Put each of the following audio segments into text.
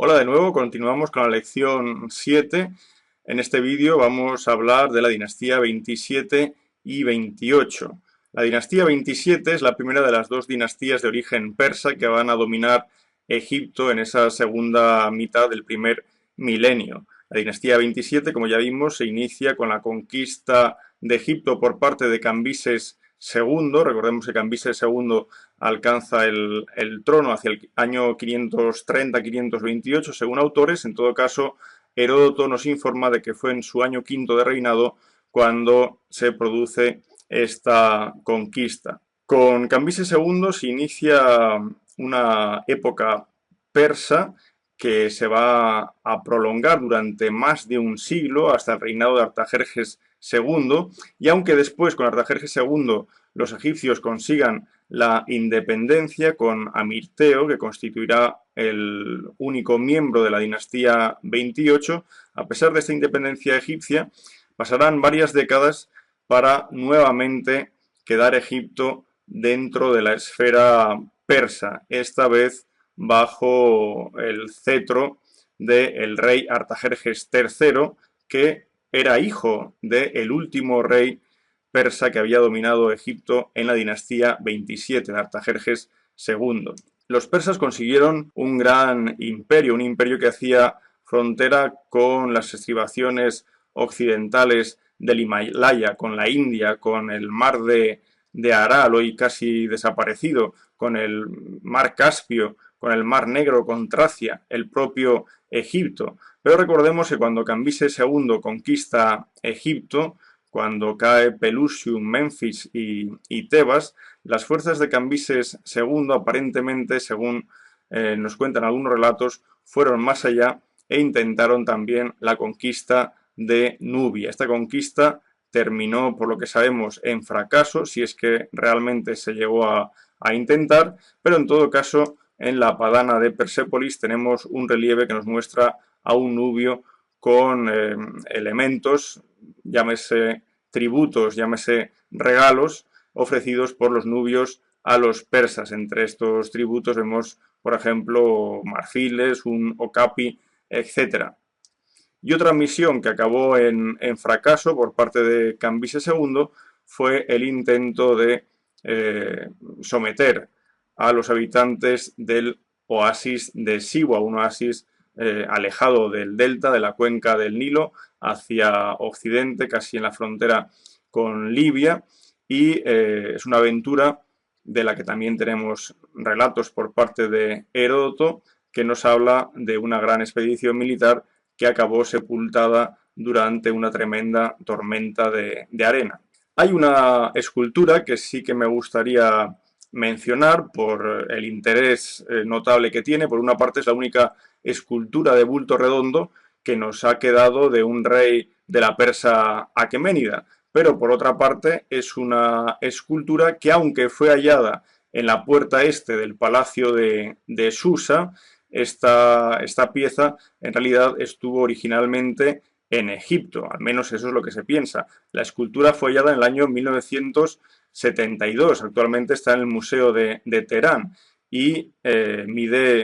Hola de nuevo, continuamos con la lección 7. En este vídeo vamos a hablar de la dinastía 27 y 28. La dinastía 27 es la primera de las dos dinastías de origen persa que van a dominar Egipto en esa segunda mitad del primer milenio. La dinastía 27, como ya vimos, se inicia con la conquista de Egipto por parte de Cambises II. Recordemos que Cambises II alcanza el trono hacia el año 530-528, según autores. En todo caso, Heródoto nos informa de que fue en su año quinto de reinado cuando se produce esta conquista. Con Cambises II se inicia una época persa que se va a prolongar durante más de un siglo hasta el reinado de Artajerjes II, y aunque después con Artajerjes II los egipcios consigan la independencia con Amirteo, que constituirá el único miembro de la dinastía 28, a pesar de esta independencia egipcia, pasarán varias décadas para nuevamente quedar Egipto dentro de la esfera persa, esta vez bajo el cetro del rey Artajerjes III, que era hijo del último rey persa que había dominado Egipto en la dinastía 27 de Artajerjes II. Los persas consiguieron un gran imperio, un imperio que hacía frontera con las estribaciones occidentales del Himalaya, con la India, con el mar de Aral, hoy casi desaparecido, con el mar Caspio, con el mar Negro, con Tracia, el propio Egipto. Pero recordemos que cuando Cambises II conquista Egipto, cuando cae Pelusium, Memphis y Tebas, las fuerzas de Cambises II aparentemente, según nos cuentan algunos relatos, fueron más allá e intentaron también la conquista de Nubia. Esta conquista terminó, por lo que sabemos, en fracaso, si es que realmente se llegó a intentar, pero en todo caso, en la Padana de Persépolis tenemos un relieve que nos muestra a un nubio con elementos, llámese tributos, llámese regalos, ofrecidos por los nubios a los persas. Entre estos tributos vemos, por ejemplo, marfiles, un okapi, etc. Y otra misión que acabó en fracaso por parte de Cambises II fue el intento de someter a los habitantes del oasis de Siwa, un oasis alejado del delta, de la cuenca del Nilo, hacia occidente, casi en la frontera con Libia, y es una aventura de la que también tenemos relatos por parte de Heródoto, que nos habla de una gran expedición militar que acabó sepultada durante una tremenda tormenta de arena. Hay una escultura que sí que me gustaría mencionar por el interés notable que tiene. Por una parte, es la única escultura de bulto redondo que nos ha quedado de un rey de la Persa aqueménida, pero por otra parte es una escultura que, aunque fue hallada en la puerta este del palacio de Susa, esta pieza en realidad estuvo originalmente en Egipto, al menos eso es lo que se piensa. La escultura fue hallada en el año 1972, actualmente está en el Museo de Teherán y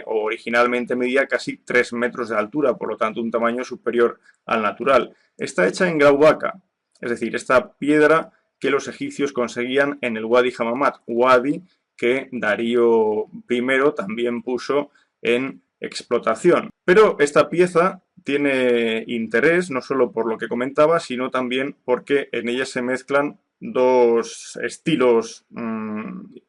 originalmente medía casi 3 metros de altura, por lo tanto un tamaño superior al natural. Está hecha en grauwacca, es decir, esta piedra que los egipcios conseguían en el Wadi Hammamat, wadi que Darío I también puso en explotación. Pero esta pieza tiene interés no solo por lo que comentaba, sino también porque en ella se mezclan dos estilos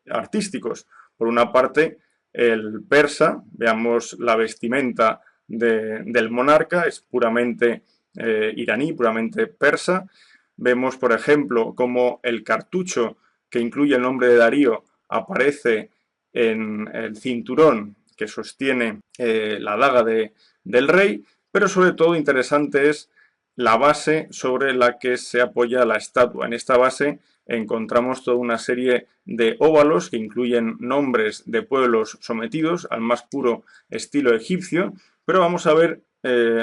artísticos. Por una parte, el persa, veamos la vestimenta del monarca, es puramente iraní, puramente persa. Vemos, por ejemplo, cómo el cartucho que incluye el nombre de Darío aparece en el cinturón que sostiene la daga del rey, pero sobre todo interesante es la base sobre la que se apoya la estatua. En esta base encontramos toda una serie de óvalos que incluyen nombres de pueblos sometidos al más puro estilo egipcio, pero vamos a ver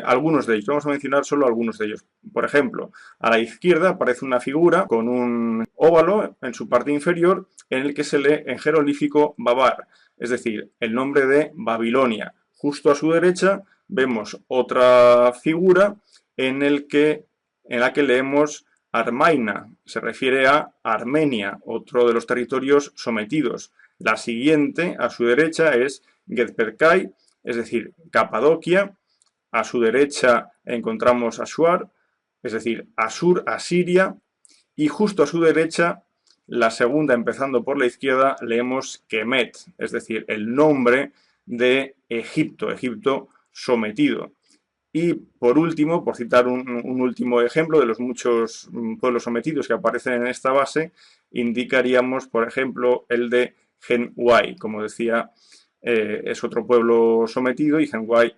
algunos de ellos. Vamos a mencionar solo algunos de ellos. Por ejemplo, a la izquierda aparece una figura con un óvalo en su parte inferior en el que se lee en jeroglífico Babar, es decir, el nombre de Babilonia. Justo a su derecha vemos otra figura en la que leemos Armaina, se refiere a Armenia, otro de los territorios sometidos. La siguiente, a su derecha, es Gezperkai, es decir, Capadocia. A su derecha encontramos Asuar, es decir, Asur, Asiria. Y justo a su derecha, la segunda, empezando por la izquierda, leemos Kemet, es decir, el nombre de Egipto, Egipto sometido. Y por último, por citar un último ejemplo de los muchos pueblos sometidos que aparecen en esta base, indicaríamos, por ejemplo, el de Genhuai. Como decía, es otro pueblo sometido y Genhuai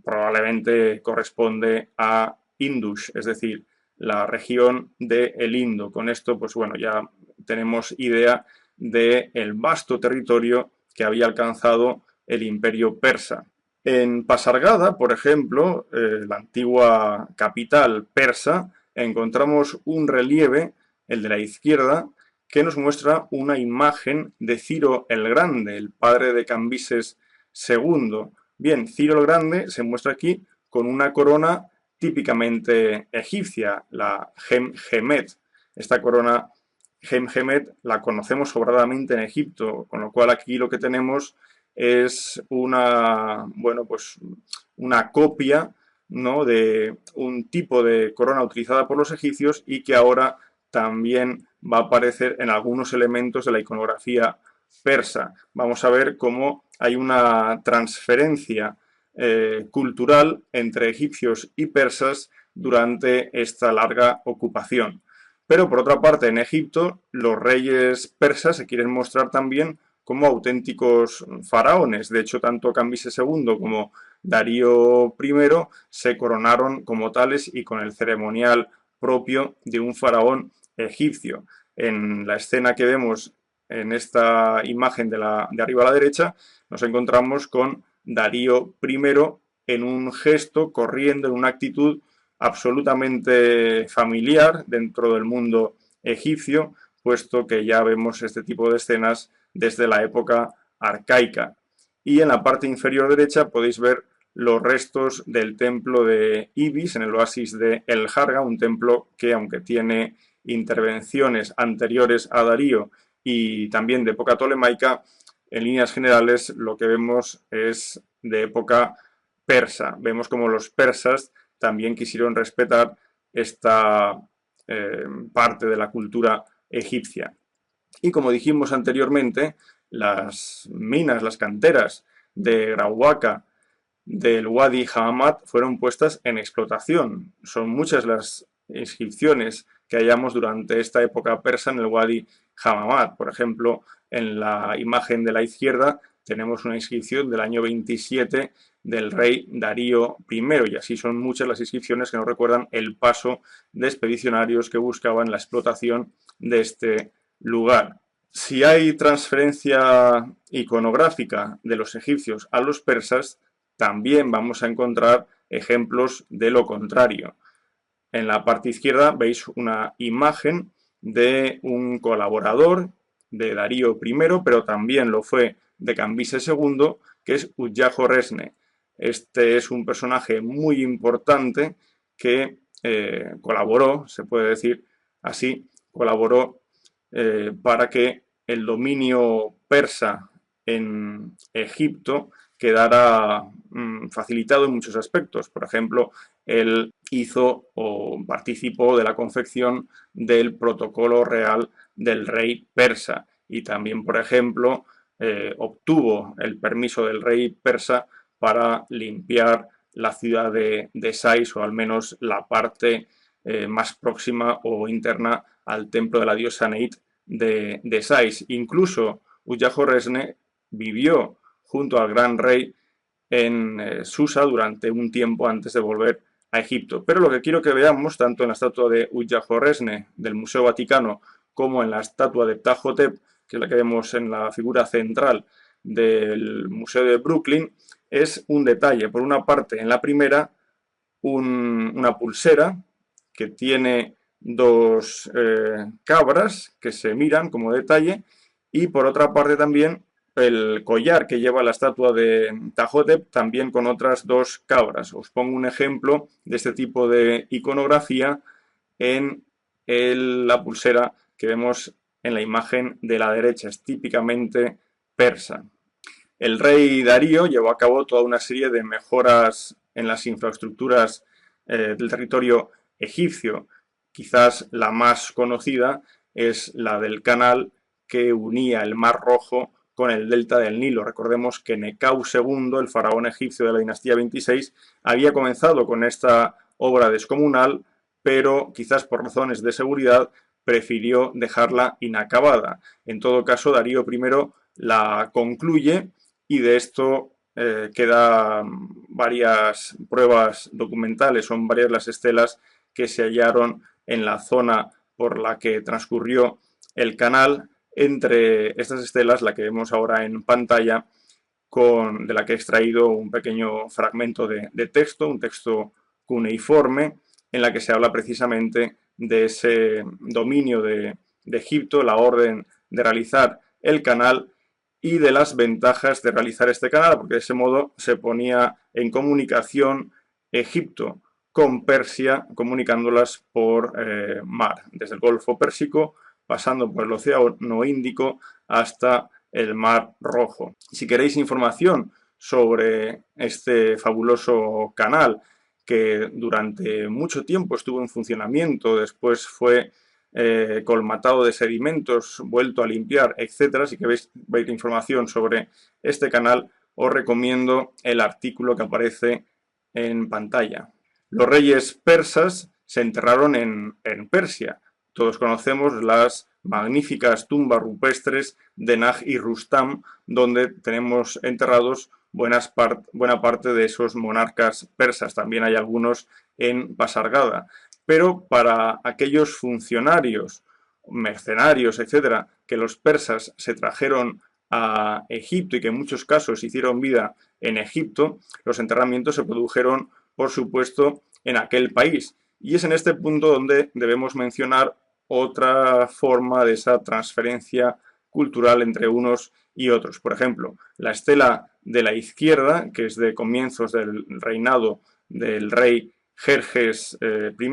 probablemente corresponde a Indus, es decir, la región del Indo. Con esto, pues bueno, ya tenemos idea del vasto territorio que había alcanzado el imperio persa. En Pasargada, por ejemplo, la antigua capital persa, encontramos un relieve, el de la izquierda, que nos muestra una imagen de Ciro el Grande, el padre de Cambises II. Bien, Ciro el Grande se muestra aquí con una corona típicamente egipcia, la Hemhemet. Esta corona Hemhemet la conocemos sobradamente en Egipto, con lo cual aquí lo que tenemos es una, bueno, pues una copia, ¿no?, de un tipo de corona utilizada por los egipcios y que ahora también va a aparecer en algunos elementos de la iconografía persa. Vamos a ver cómo hay una transferencia cultural entre egipcios y persas durante esta larga ocupación. Pero por otra parte, en Egipto, los reyes persas se quieren mostrar también como auténticos faraones. De hecho, tanto Cambises II como Darío I se coronaron como tales y con el ceremonial propio de un faraón egipcio. En la escena que vemos en esta imagen de arriba a la derecha, nos encontramos con Darío I en un gesto, corriendo, en una actitud absolutamente familiar dentro del mundo egipcio, puesto que ya vemos este tipo de escenas desde la época arcaica. Y en la parte inferior derecha podéis ver los restos del templo de Ibis en el oasis de El Jarga, un templo que, aunque tiene intervenciones anteriores a Darío y también de época tolemaica, en líneas generales lo que vemos es de época persa. Vemos como los persas también quisieron respetar esta parte de la cultura egipcia. Y como dijimos anteriormente, las minas, las canteras de Grauwaka del Wadi Hammamat fueron puestas en explotación. Son muchas las inscripciones que hallamos durante esta época persa en el Wadi Hammamat. Por ejemplo, en la imagen de la izquierda tenemos una inscripción del año 27 del rey Darío I, y así son muchas las inscripciones que nos recuerdan el paso de expedicionarios que buscaban la explotación de este lugar. Si hay transferencia iconográfica de los egipcios a los persas, también vamos a encontrar ejemplos de lo contrario. En la parte izquierda veis una imagen de un colaborador de Darío I, pero también lo fue de Cambises II, que es Udja-Horresne. Este es un personaje muy importante que colaboró, se puede decir así, colaboró para que el dominio persa en Egipto quedara facilitado en muchos aspectos. Por ejemplo, él hizo o participó de la confección del protocolo real del rey persa y también, por ejemplo, obtuvo el permiso del rey persa para limpiar la ciudad de Sais, o al menos la parte más próxima o interna al templo de la diosa Neit de Sais. Incluso Udja-Horresne vivió junto al gran rey en Susa durante un tiempo antes de volver a Egipto. Pero lo que quiero que veamos, tanto en la estatua de Udja-Horresne del Museo Vaticano como en la estatua de Ptah-Hotep, que es la que vemos en la figura central del Museo de Brooklyn, es un detalle. Por una parte, en la primera, una pulsera que tiene dos cabras que se miran como detalle, y por otra parte también el collar que lleva la estatua de Ptahhotep, también con otras dos cabras. Os pongo un ejemplo de este tipo de iconografía en la pulsera que vemos en la imagen de la derecha. Es típicamente persa. El rey Darío llevó a cabo toda una serie de mejoras en las infraestructuras del territorio egipcio. Quizás la más conocida es la del canal que unía el Mar Rojo con el delta del Nilo. Recordemos que Nekau II, el faraón egipcio de la dinastía 26, había comenzado con esta obra descomunal, pero quizás por razones de seguridad prefirió dejarla inacabada. En todo caso, Darío I la concluye y de esto quedan varias pruebas documentales, son varias las estelas que se hallaron en la zona por la que transcurrió el canal. Entre estas estelas, la que vemos ahora en pantalla, de la que he extraído un pequeño fragmento de texto, un texto cuneiforme, en la que se habla precisamente de ese dominio de Egipto, la orden de realizar el canal y de las ventajas de realizar este canal, porque de ese modo se ponía en comunicación Egipto con Persia, comunicándolas por mar, desde el Golfo Pérsico, pasando por el Océano Índico hasta el Mar Rojo. Si queréis información sobre este fabuloso canal, que durante mucho tiempo estuvo en funcionamiento, después fue colmatado de sedimentos, vuelto a limpiar, etcétera. Si queréis ver información sobre este canal, os recomiendo el artículo que aparece en pantalla. Los reyes persas se enterraron en Persia. Todos conocemos las magníficas tumbas rupestres de Nag y Rustam, donde tenemos enterrados buena parte de esos monarcas persas. También hay algunos en Pasargada. Pero para aquellos funcionarios, mercenarios, etcétera, que los persas se trajeron a Egipto y que en muchos casos hicieron vida en Egipto, los enterramientos se produjeron, por supuesto, en aquel país. Y es en este punto donde debemos mencionar otra forma de esa transferencia cultural entre unos y otros. Por ejemplo, la estela de la izquierda, que es de comienzos del reinado del rey Jerjes I,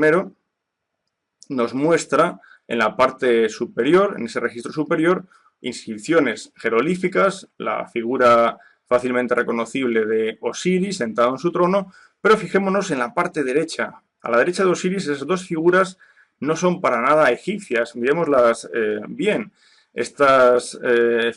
nos muestra en la parte superior, en ese registro superior, inscripciones jeroglíficas, la figura fácilmente reconocible de Osiris sentado en su trono, pero fijémonos en la parte derecha. A la derecha de Osiris, esas dos figuras no son para nada egipcias, miremoslas bien. Estas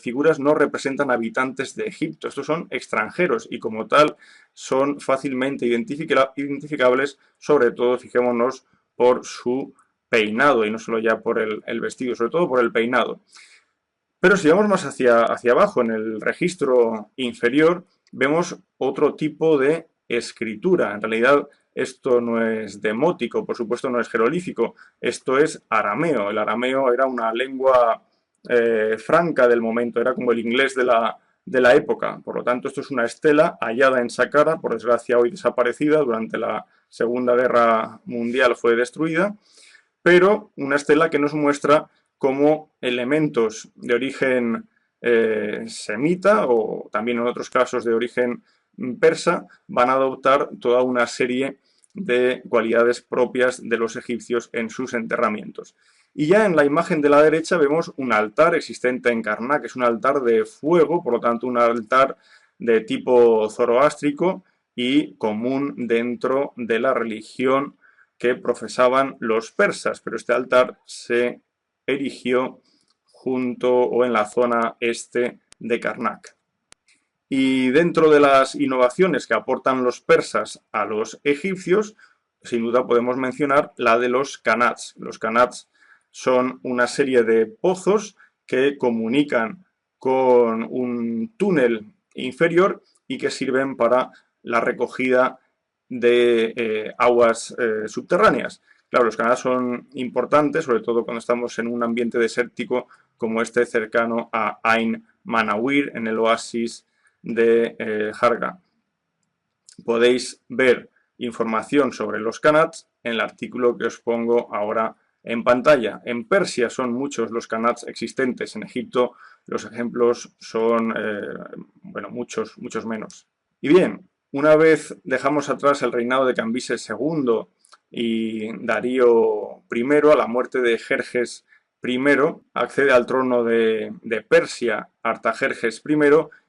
figuras no representan habitantes de Egipto, estos son extranjeros y como tal son fácilmente identificables, sobre todo fijémonos por su peinado y no solo ya por el vestido, sobre todo por el peinado. Pero si vamos más hacia abajo, en el registro inferior, vemos otro tipo de escritura. En realidad esto no es demótico, por supuesto no es jeroglífico, esto es arameo. El arameo era una lengua franca del momento, era como el inglés de la época. Por lo tanto, esto es una estela hallada en Saqqara, por desgracia hoy desaparecida, durante la Segunda Guerra Mundial fue destruida, pero una estela que nos muestra cómo elementos de origen semita o también en otros casos de origen persa van a adoptar toda una serie de cualidades propias de los egipcios en sus enterramientos. Y ya en la imagen de la derecha vemos un altar existente en Karnak, que es un altar de fuego, por lo tanto un altar de tipo zoroástrico y común dentro de la religión que profesaban los persas, pero este altar se erigió junto o en la zona este de Karnak. Y dentro de las innovaciones que aportan los persas a los egipcios, sin duda podemos mencionar la de los qanats. Los qanats son una serie de pozos que comunican con un túnel inferior y que sirven para la recogida de aguas subterráneas. Claro, los qanats son importantes, sobre todo cuando estamos en un ambiente desértico como este cercano a Ain Manawir, en el oasis de Jarga. Podéis ver información sobre los qanats en el artículo que os pongo ahora en pantalla. En Persia son muchos los Khanats existentes, en Egipto los ejemplos son, bueno, muchos menos. Y bien, una vez dejamos atrás el reinado de Cambises II y Darío I, a la muerte de Jerjes I, accede al trono de Persia Artajerjes I,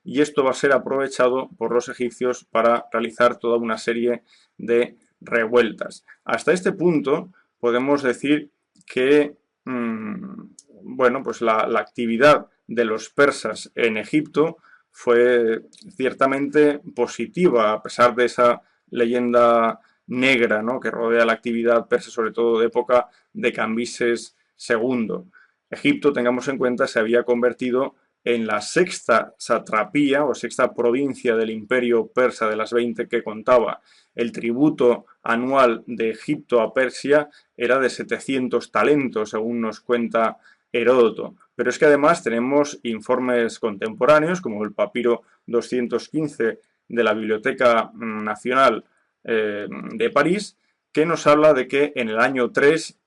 y esto va a ser aprovechado por los egipcios para realizar toda una serie de revueltas. Hasta este punto podemos decir que bueno, pues la actividad de los persas en Egipto fue ciertamente positiva, a pesar de esa leyenda negra, ¿no?, que rodea la actividad persa, sobre todo de época de Cambises II. Egipto, tengamos en cuenta, se había convertido en la sexta satrapía o sexta provincia del imperio persa de las 20 que contaba. El tributo anual de Egipto a Persia era de 700 talentos, según nos cuenta Heródoto. Pero es que además tenemos informes contemporáneos, como el papiro 215 de la Biblioteca Nacional de París, que nos habla de que en el año 3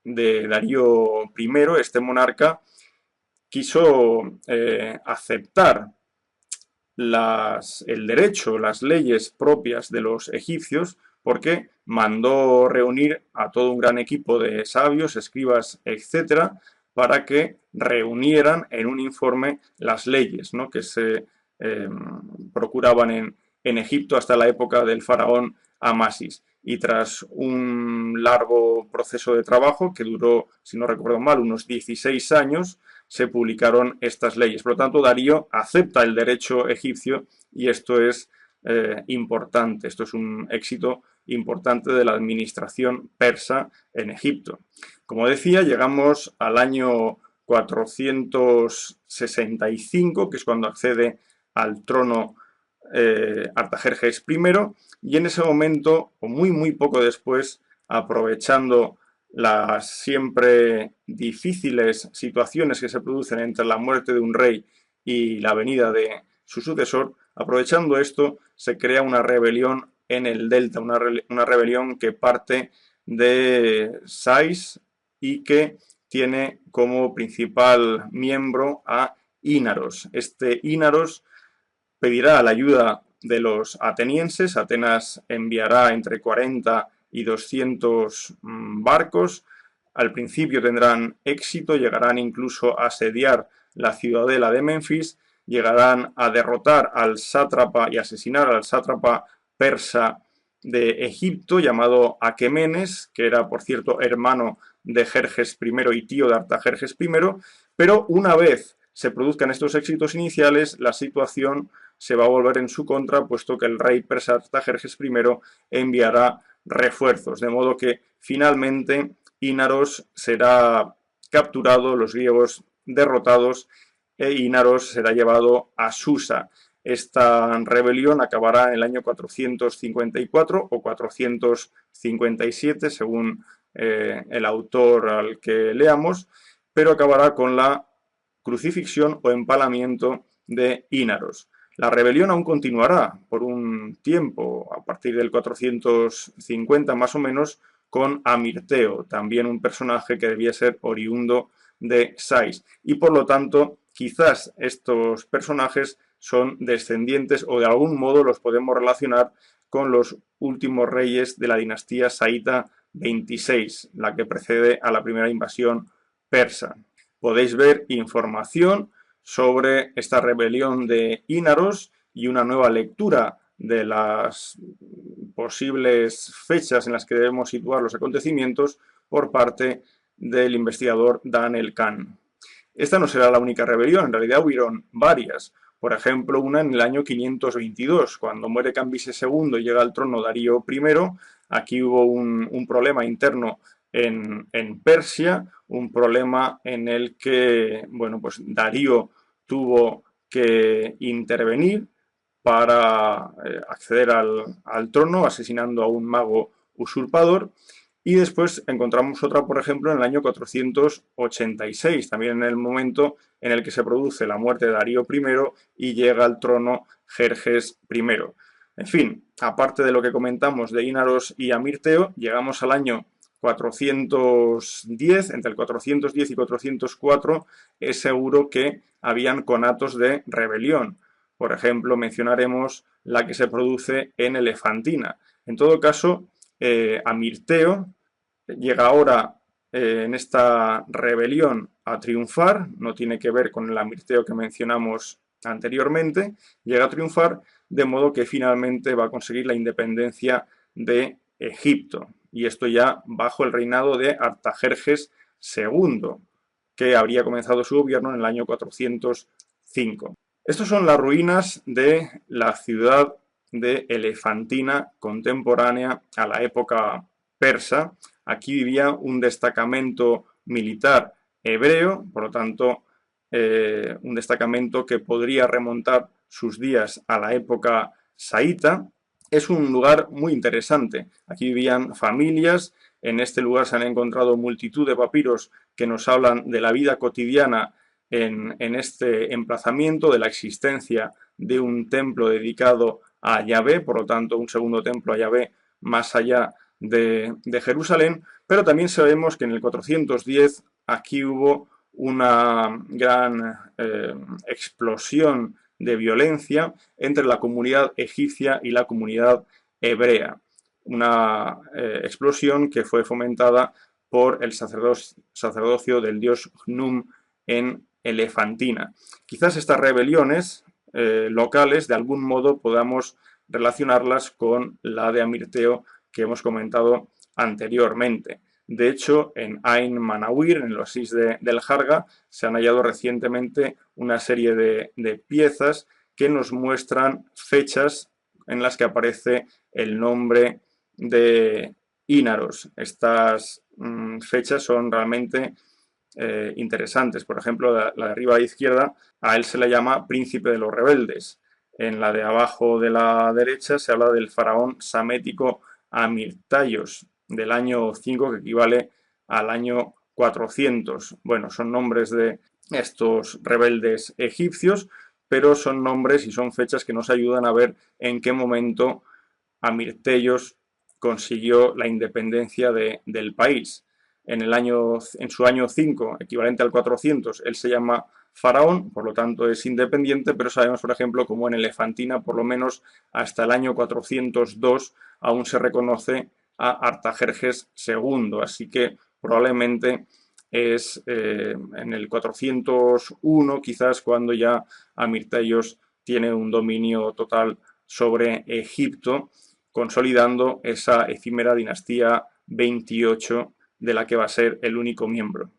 de Darío I, este monarca quiso aceptar el derecho, las leyes propias de los egipcios, porque mandó reunir a todo un gran equipo de sabios, escribas, etcétera, para que reunieran en un informe las leyes, ¿no?, que se procuraban en Egipto hasta la época del faraón Amasis. Y tras un largo proceso de trabajo, que duró, si no recuerdo mal, unos 16 años, se publicaron estas leyes. Por lo tanto, Darío acepta el derecho egipcio y esto es importante, esto es un éxito importante de la administración persa en Egipto. Como decía, llegamos al año 465, que es cuando accede al trono Artajerjes I, y en ese momento, o muy poco después, aprovechando las siempre difíciles situaciones que se producen entre la muerte de un rey y la venida de su sucesor, aprovechando esto, se crea una rebelión en el delta, una rebelión que parte de Sais y que tiene como principal miembro a Ínaros. Este Ínaros pedirá la ayuda de los atenienses. Atenas enviará entre 40 y 200 barcos. Al principio tendrán éxito, llegarán incluso a asediar la ciudadela de Menfis, llegarán a derrotar al sátrapa y asesinar al sátrapa persa de Egipto llamado Aquemenes, que era, por cierto, hermano de Jerjes I y tío de Artajerjes I, pero una vez se produzcan estos éxitos iniciales, la situación se va a volver en su contra, puesto que el rey persa Artajerjes I enviará refuerzos, de modo que finalmente Ínaros será capturado, los griegos derrotados, e Ínaros será llevado a Susa. Esta rebelión acabará en el año 454 o 457, según el autor al que leamos, pero acabará con la crucifixión o empalamiento de Ínaros. La rebelión aún continuará por un tiempo, a partir del 450 más o menos, con Amirteo, también un personaje que debía ser oriundo de Sais. Y por lo tanto, quizás estos personajes son descendientes o de algún modo los podemos relacionar con los últimos reyes de la dinastía Saíta 26, la que precede a la primera invasión persa. Podéis ver información sobre esta rebelión de Ínaros y una nueva lectura de las posibles fechas en las que debemos situar los acontecimientos por parte del investigador Dan Elkan. Esta no será la única rebelión, en realidad hubieron varias. Por ejemplo, una en el año 522, cuando muere Cambises II y llega al trono Darío I. Aquí hubo un problema interno en Persia, un problema en el que, bueno, pues Darío tuvo que intervenir para acceder al trono, asesinando a un mago usurpador. Y después encontramos otra, por ejemplo, en el año 486, también en el momento en el que se produce la muerte de Darío I y llega al trono Jerjes I. En fin, aparte de lo que comentamos de Ínaros y Amirteo, llegamos al año 410, entre el 410 y 404, es seguro que habían conatos de rebelión. Por ejemplo, mencionaremos la que se produce en Elefantina. En todo caso, Amirteo llega ahora en esta rebelión a triunfar, no tiene que ver con el Amirteo que mencionamos anteriormente, llega a triunfar, de modo que finalmente va a conseguir la independencia de Egipto, y esto ya bajo el reinado de Artajerjes II, que habría comenzado su gobierno en el año 405. Estas son las ruinas de la ciudad de Elefantina contemporánea a la época persa. Aquí vivía un destacamento militar hebreo, por lo tanto, un destacamento que podría remontar sus días a la época saíta. Es un lugar muy interesante. Aquí vivían familias, en este lugar se han encontrado multitud de papiros que nos hablan de la vida cotidiana en este emplazamiento, de la existencia de un templo dedicado a Yahvé, por lo tanto un segundo templo a Yahvé más allá de Jerusalén, pero también sabemos que en el 410 aquí hubo una gran explosión de violencia entre la comunidad egipcia y la comunidad hebrea. Una explosión que fue fomentada por el sacerdocio del dios Hnum en Elefantina. Quizás estas rebeliones locales de algún modo podamos relacionarlas con la de Amirteo que hemos comentado anteriormente. De hecho, en Ain Manawir, en el oasis del Jarga, se han hallado recientemente una serie de piezas que nos muestran fechas en las que aparece el nombre de Ínaros. Estas fechas son realmente interesantes. Por ejemplo, la de arriba a la izquierda, a él se le llama príncipe de los rebeldes. En la de abajo de la derecha se habla del faraón samético Amirtayos, del año 5, que equivale al año 400. Bueno, son nombres de estos rebeldes egipcios, pero son nombres y son fechas que nos ayudan a ver en qué momento Amirtayos consiguió la independencia del país. En su año 5, equivalente al 400, él se llama faraón, por lo tanto es independiente, pero sabemos, por ejemplo, como en Elefantina, por lo menos hasta el año 402, aún se reconoce a Artajerjes II, así que probablemente es en el 401 quizás cuando ya Amirtayos tiene un dominio total sobre Egipto, consolidando esa efímera dinastía 28 de la que va a ser el único miembro.